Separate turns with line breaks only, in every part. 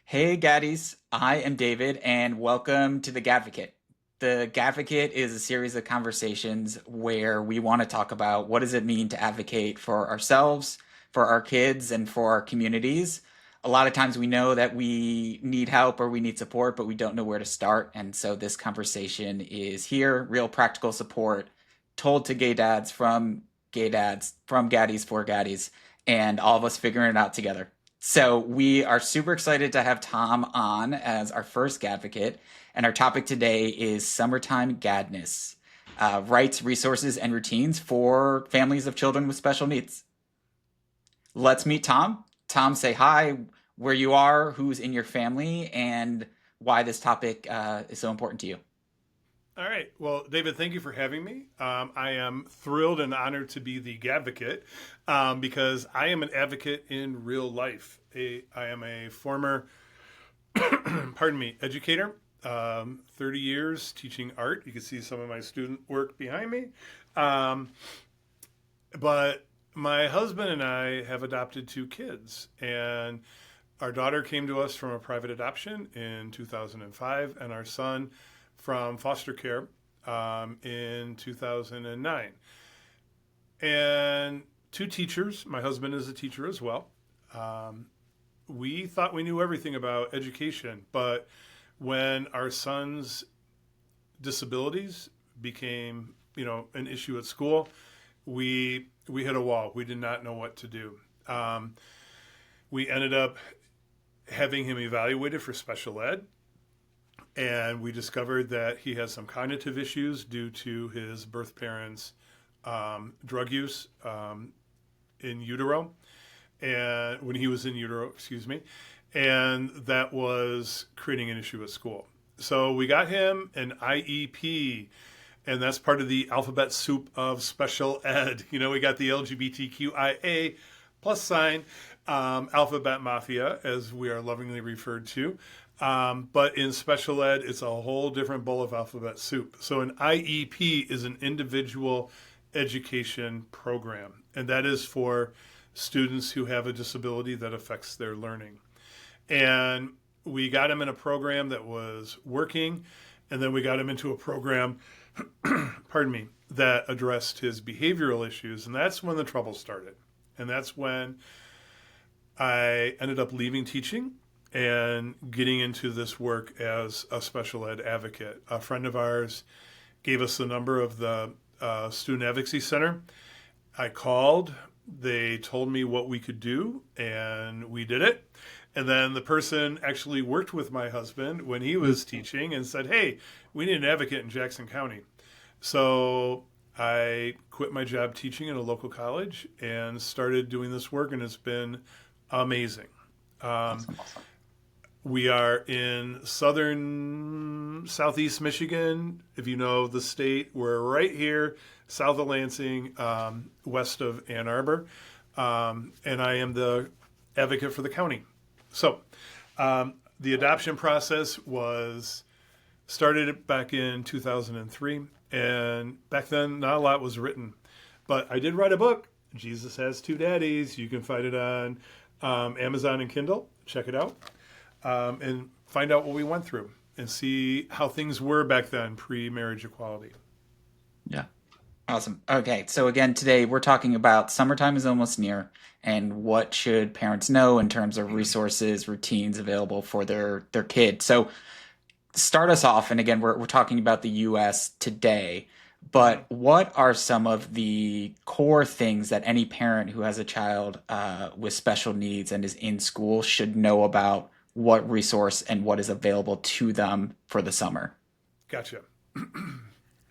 Hey, Gaddies. I am David, and welcome to the Gadvocate. The Gadvocate is a series of conversations where we want to talk about what does it mean to advocate for ourselves, for our kids, and for our communities. A lot of times we know that we need help or we need support, but we don't know where to start. And so this conversation is here, real practical support told to gay dads, from Gaddies for Gaddies, and all of us figuring it out together. So we are super excited to have Tom on as our first advocate, and our topic today is summertime Gadness, rights, resources, and routines for families of children with special needs. Let's meet Tom. Tom, say hi, where you are, who's in your family, and why this topic is so important to you.
All right. Well, David, thank you for having me. I am thrilled and honored to be the advocate because I am an advocate in real life. I am a former, pardon me, educator. 30 years teaching art. You can see some of my student work behind me. Um, but my husband and I have adopted two kids, and our daughter came to us from a private adoption in 2005, and our son from foster care in 2009. And two teachers, my husband is a teacher as well. Um, we thought we knew everything about education, but when our son's disabilities became, an issue at school, we hit a wall. We did not know what to do. We ended up having him evaluated for special ed, and we discovered that he has some cognitive issues due to his birth parents' drug use in utero, and when he was in utero, excuse me, and that was creating an issue at school. So we got him an IEP, and that's part of the alphabet soup of special ed. We got the LGBTQIA plus sign, alphabet mafia, as we are lovingly referred to. But in special ed, it's a whole different bowl of alphabet soup. So an IEP is an individual education program, and that is for students who have a disability that affects their learning. And we got him in a program that was working, and then we got him into a program, pardon me, that addressed his behavioral issues, and that's when the trouble started. And that's when I ended up leaving teaching and getting into this work as a special ed advocate. A friend of ours gave us the number of the Student Advocacy Center. I called, they told me what we could do, and we did it. And then the person actually worked with my husband when he was teaching and said, hey, we need an advocate in Jackson County. So I quit my job teaching at a local college and started doing this work, and it's been amazing. Um,
Awesome, awesome.
we are in southeast Michigan. If you know the state, we're right here, south of Lansing, west of Ann Arbor. And I am the advocate for the county. So the adoption process was started back in 2003. And back then, not a lot was written. But I did write a book, Jesus Has Two Daddies. You can find it on Amazon and Kindle. Check it out. And find out what we went through and see how things were back then, pre-marriage equality.
Yeah. Awesome. Okay, so again, today we're talking about summertime is almost near and what should parents know in terms of resources, routines available for their kid. So start us off, and again, we're talking about the US today,
Mhm.
but what are some of the core things that any parent who has a child with special needs and is in school should know about what resource and what is available to them for the summer?
Gotcha.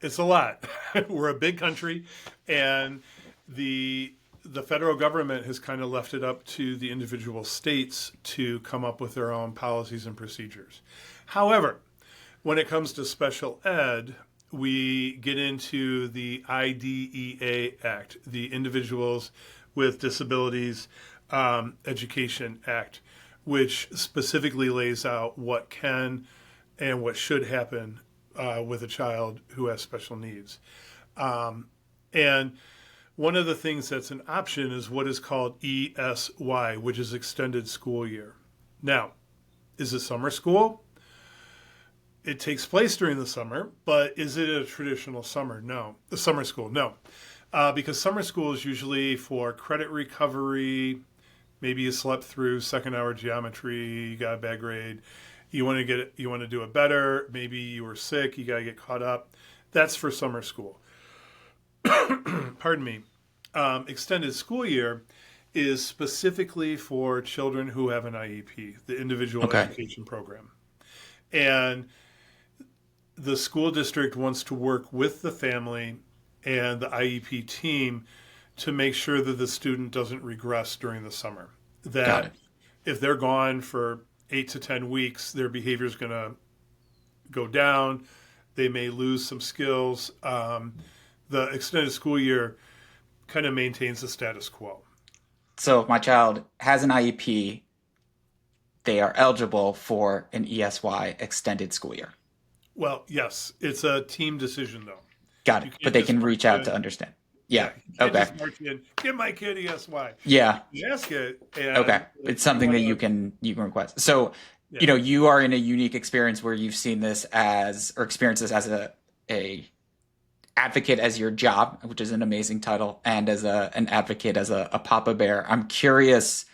It's a lot. We're a big country, and the federal government has kind of left it up to the individual states to come up with their own policies and procedures. However, when it comes to special ed, we get into the IDEA Act, the Individuals with Disabilities Education Act, which specifically lays out what can and what should happen with a child who has special needs. And one of the things that's an option is what is called ESY, which is extended school year. Now, Is it summer school? It takes place during the summer, but is it a traditional summer? No. The summer school? No. Because summer school is usually for credit recovery. Maybe you slept through second hour geometry, you got a bad grade. You want to do it better. Maybe you were sick, you got to get caught up. That's for summer school. Pardon me. Extended school year is specifically for children who have an IEP, the individual
Okay.
education program. And the school district wants to work with the family and the IEP team to make sure that the student doesn't regress during the summer.
Got
That
it.
if they're gone for 8 to 10 weeks, their behavior is going to go down. They may lose some skills. The extended school year kind of maintains the status quo.
So if my child has an IEP, they are eligible for an ESY extended school year.
Well, yes, it's a team decision, though.
Got it.
You
But
can't
they
just
can
march
reach out to
in.
understand.
Yeah,
Yeah.
you can't
Okay.
just march in. Give my kid ESY.
Yeah.
You ask it,
Okay.
and
It's
you
something
want
that
to.
you can request. So,
Yeah,
you are in a unique experience where you've seen this as or experienced this as a advocate as your job, which is an amazing title, and as an advocate as a Papa Bear. I'm curious,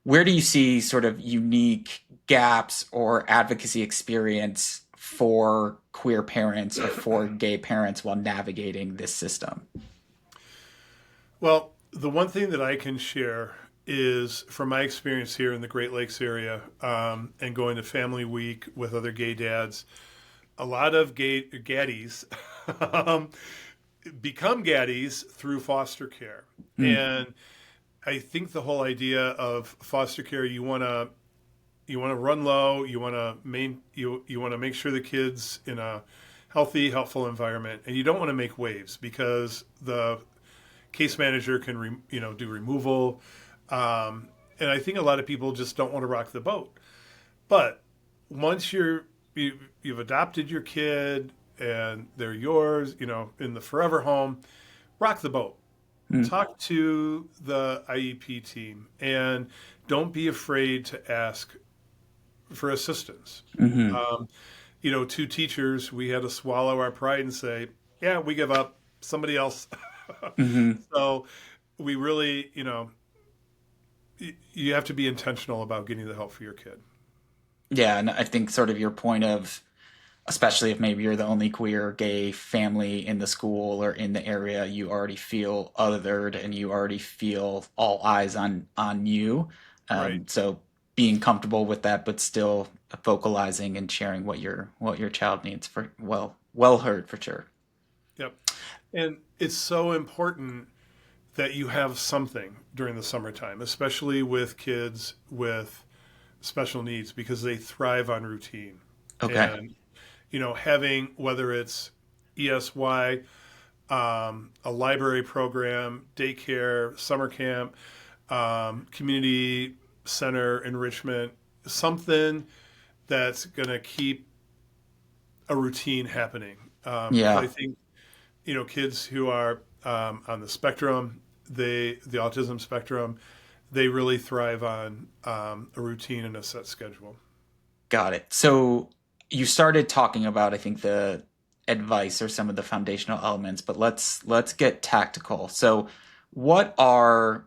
where do you see sort of unique gaps or advocacy experience for queer parents or for gay parents while navigating this system?
well, the one thing that I can share is from my experience here in the Great Lakes area, and going to Family Week with other gay dads. A lot of gay gaddies um, become gaddies through foster care,
Mm,
and I think the whole idea of foster care, you want to run low, you want to make sure the kids in a healthy, helpful environment, and you don't want to make waves because the case manager can do removal, and I think a lot of people just don't want to rock the boat. But once you've adopted your kid and they're yours, in the forever home, rock the boat.
mm,
Talk to the IEP team and don't be afraid to ask for assistance.
hmm
Um, two teachers, we had to swallow our pride and say, "Yeah, we give up. Somebody else."
hmm
So we really, you have to be intentional about getting the help for your kid.
Yeah, and I think sort of your point of, especially if maybe you're the only queer gay family in the school or in the area, you already feel othered and you already feel all eyes on you.
Right.
So being comfortable with that, but still vocalizing and sharing what your child needs for well heard for sure.
Yep. And it's so important that you have something during the summertime, especially with kids with special needs because they thrive on routine.
Okay.
And, having whether it's ESY, a library program, daycare, summer camp, community center enrichment, something that's going to keep a routine happening. Because I
Yeah.
think, kids who are on the spectrum, the autism spectrum, they really thrive on a routine and a set schedule.
Got it. So you started talking about, I think, the advice or some of the foundational elements, but let's get tactical. So what are,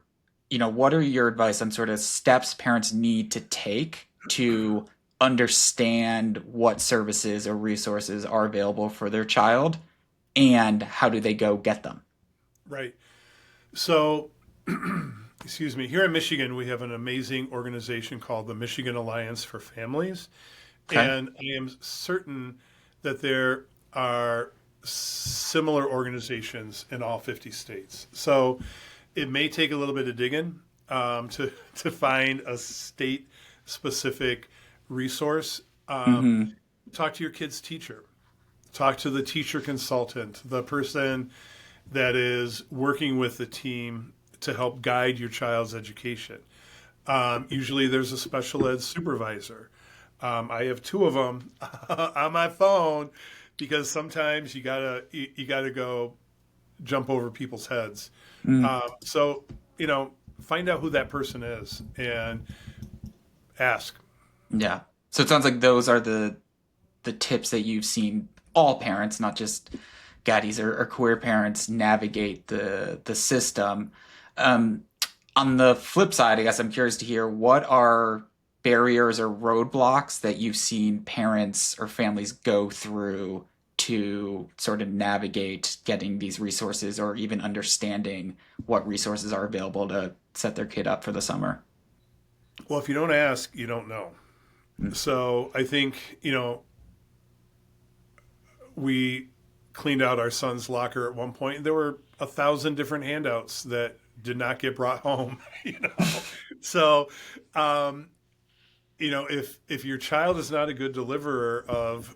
what are your advice on sort of steps parents need to take to understand what services or resources are available for their child and how do they go get them?
Right. So, excuse me, here in Michigan, we have an amazing organization called the Michigan Alliance for Families.
Okay.
And I am certain that there are similar organizations in all 50 states. So it may take a little bit of digging to find a state specific resource.
Mm-hmm.
Talk to your kid's teacher, talk to the teacher consultant, the person that is working with the team to help guide your child's education. Usually there's a special ed supervisor. I have two of them on my phone because sometimes you gotta go jump over people's heads.
Mm,
So find out who that person is and ask.
yeah. So it sounds like those are the tips that you've seen all parents, not just gaddies or queer parents, navigate the system. Um, on the flip side, I guess I'm curious to hear what are barriers or roadblocks that you've seen parents or families go through to sort of navigate getting these resources or even understanding what resources are available to set their kid up for the summer.
Well, if you don't ask, you don't know. So I think, we cleaned out our son's locker at one point. There were 1,000 different handouts that did not get brought home. you know, so um, if your child is not a good deliverer of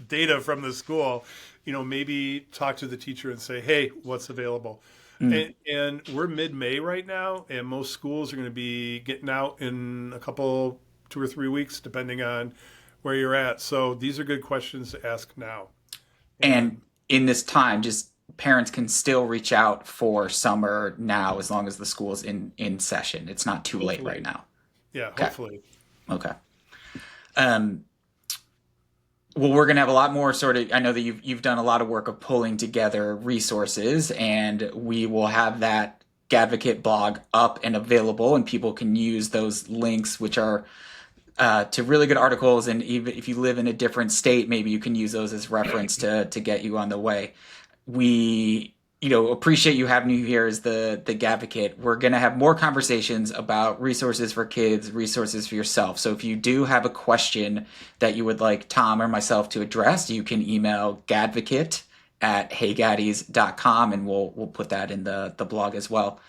data from the school, maybe talk to the teacher and say, hey, what's available?
Mm.
And we're mid-May right now, and most schools are going to be getting out in a couple, 2 or 3 weeks, depending on where you're at. So these are good questions to ask now.
And
And
in this time, just parents can still reach out for summer now as long as the school's in session. It's not too late right
hopefully,
now.
yeah,
Okay.
hopefully.
Okay. Um, well, we're gonna have a lot more sort of. I know that you've done a lot of work of pulling together resources, and we will have that Gadvocate blog up and available, and people can use those links, which are to really good articles. And even if you live in a different state, maybe you can use those as reference to get you on the way. We appreciate you having you here as the advocate. We're going to have more conversations about resources for kids, resources for yourself. So if you do have a question that you would like Tom or myself to address, you can email gadvocate at heygaddies.com, and we'll put that in the blog as well.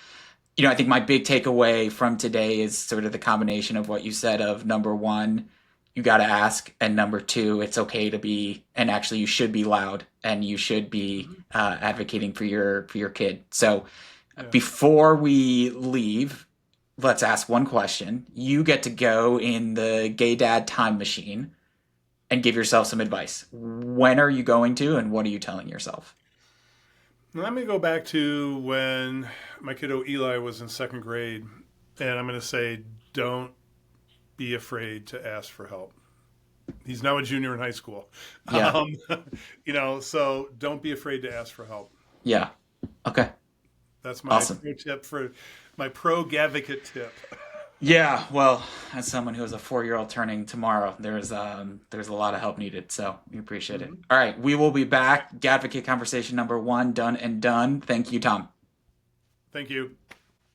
I think my big takeaway from today is sort of the combination of what you said of number one, you got to ask, and number two, it's okay to be, and actually you should be loud and you should be
Mhm.
advocating for your kid. So
Yeah.
before we leave, let's ask one question. You get to go in the gay dad time machine and give yourself some advice. When are you going to, and what are you telling yourself?
Let me go back to when my kiddo Eli was in second grade, and I'm going to say, don't be afraid to ask for help. He's now a junior in high school.
Yeah,
Um, so don't be afraid to ask for help.
yeah, okay,
That's my
awesome.
pro tip for my pro Gadvocate tip.
Yeah, well, as someone who has a 4-year-old turning tomorrow, there's a lot of help needed, so we appreciate it.
Mhm.
All right, we will be back. Advocate conversation number one, done and done. Thank you, Tom.
Thank you.